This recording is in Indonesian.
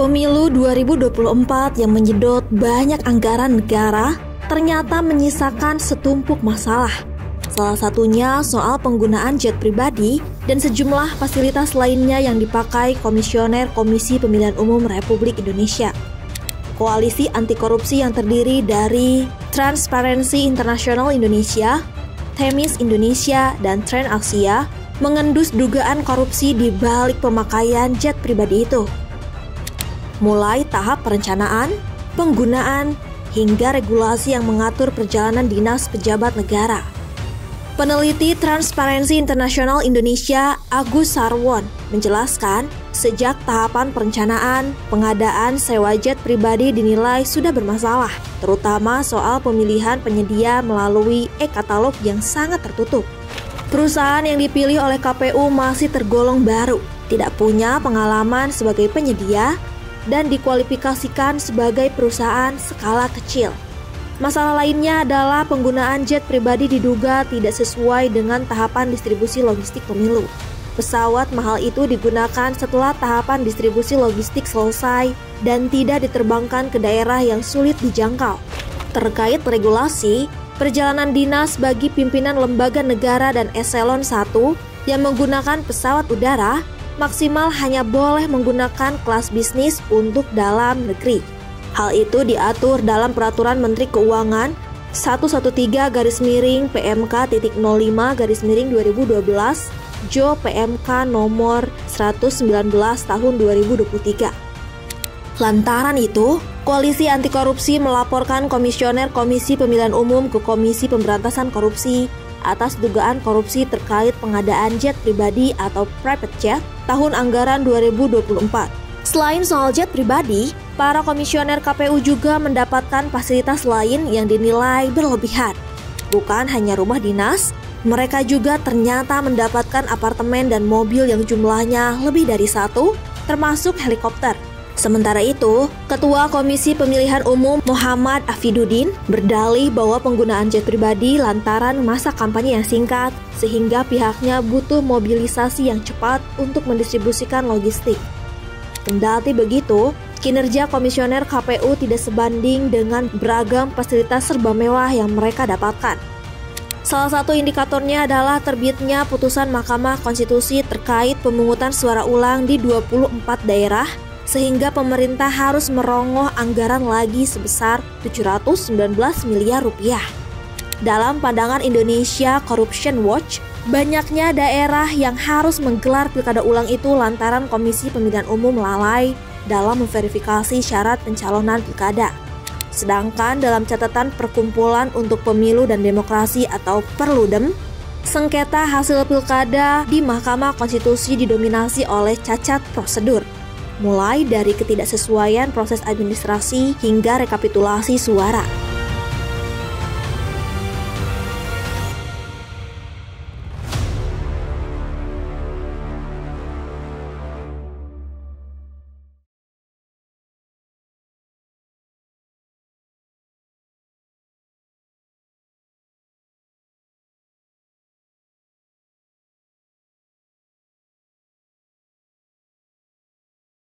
Pemilu 2024 yang menyedot banyak anggaran negara ternyata menyisakan setumpuk masalah. Salah satunya soal penggunaan jet pribadi dan sejumlah fasilitas lainnya yang dipakai Komisioner Komisi Pemilihan Umum Republik Indonesia. Koalisi anti korupsi yang terdiri dari Transparency International Indonesia, Themis Indonesia, dan Trend Asia mengendus dugaan korupsi di balik pemakaian jet pribadi itu. Mulai tahap perencanaan, penggunaan, hingga regulasi yang mengatur perjalanan dinas pejabat negara. Peneliti Transparency International Indonesia, Agus Sarwon, menjelaskan sejak tahapan perencanaan, pengadaan sewa jet pribadi dinilai sudah bermasalah, terutama soal pemilihan penyedia melalui e-katalog yang sangat tertutup. Perusahaan yang dipilih oleh KPU masih tergolong baru, tidak punya pengalaman sebagai penyedia, dan dikualifikasikan sebagai perusahaan skala kecil. Masalah lainnya adalah penggunaan jet pribadi diduga tidak sesuai dengan tahapan distribusi logistik pemilu. Pesawat mahal itu digunakan setelah tahapan distribusi logistik selesai dan tidak diterbangkan ke daerah yang sulit dijangkau. Terkait regulasi, perjalanan dinas bagi pimpinan lembaga negara dan eselon 1 yang menggunakan pesawat udara maksimal hanya boleh menggunakan kelas bisnis untuk dalam negeri. Hal itu diatur dalam Peraturan Menteri Keuangan 113/PMK.05/2012 Jo PMK nomor 119 tahun 2023. Lantaran itu, Koalisi Anti Korupsi melaporkan Komisioner Komisi Pemilihan Umum ke Komisi Pemberantasan Korupsi atas dugaan korupsi terkait pengadaan jet pribadi atau private jet tahun anggaran 2024. Selain soal jet pribadi, para komisioner KPU juga mendapatkan fasilitas lain yang dinilai berlebihan. Bukan hanya rumah dinas, mereka juga ternyata mendapatkan apartemen dan mobil yang jumlahnya lebih dari satu, termasuk helikopter. Sementara itu, Ketua Komisi Pemilihan Umum Muhammad Afiduddin berdalih bahwa penggunaan jet pribadi lantaran masa kampanye yang singkat, sehingga pihaknya butuh mobilisasi yang cepat untuk mendistribusikan logistik. Kendati begitu, kinerja komisioner KPU tidak sebanding dengan beragam fasilitas serba mewah yang mereka dapatkan. Salah satu indikatornya adalah terbitnya putusan Mahkamah Konstitusi terkait pemungutan suara ulang di 24 daerah, sehingga pemerintah harus merongoh anggaran lagi sebesar 719 miliar rupiah. Dalam pandangan Indonesia Corruption Watch, banyaknya daerah yang harus menggelar pilkada ulang itu lantaran Komisi Pemilihan Umum lalai dalam memverifikasi syarat pencalonan pilkada. Sedangkan dalam catatan Perkumpulan untuk Pemilu dan Demokrasi atau Perludem, sengketa hasil pilkada di Mahkamah Konstitusi didominasi oleh cacat prosedur, mulai dari ketidaksesuaian proses administrasi hingga rekapitulasi suara.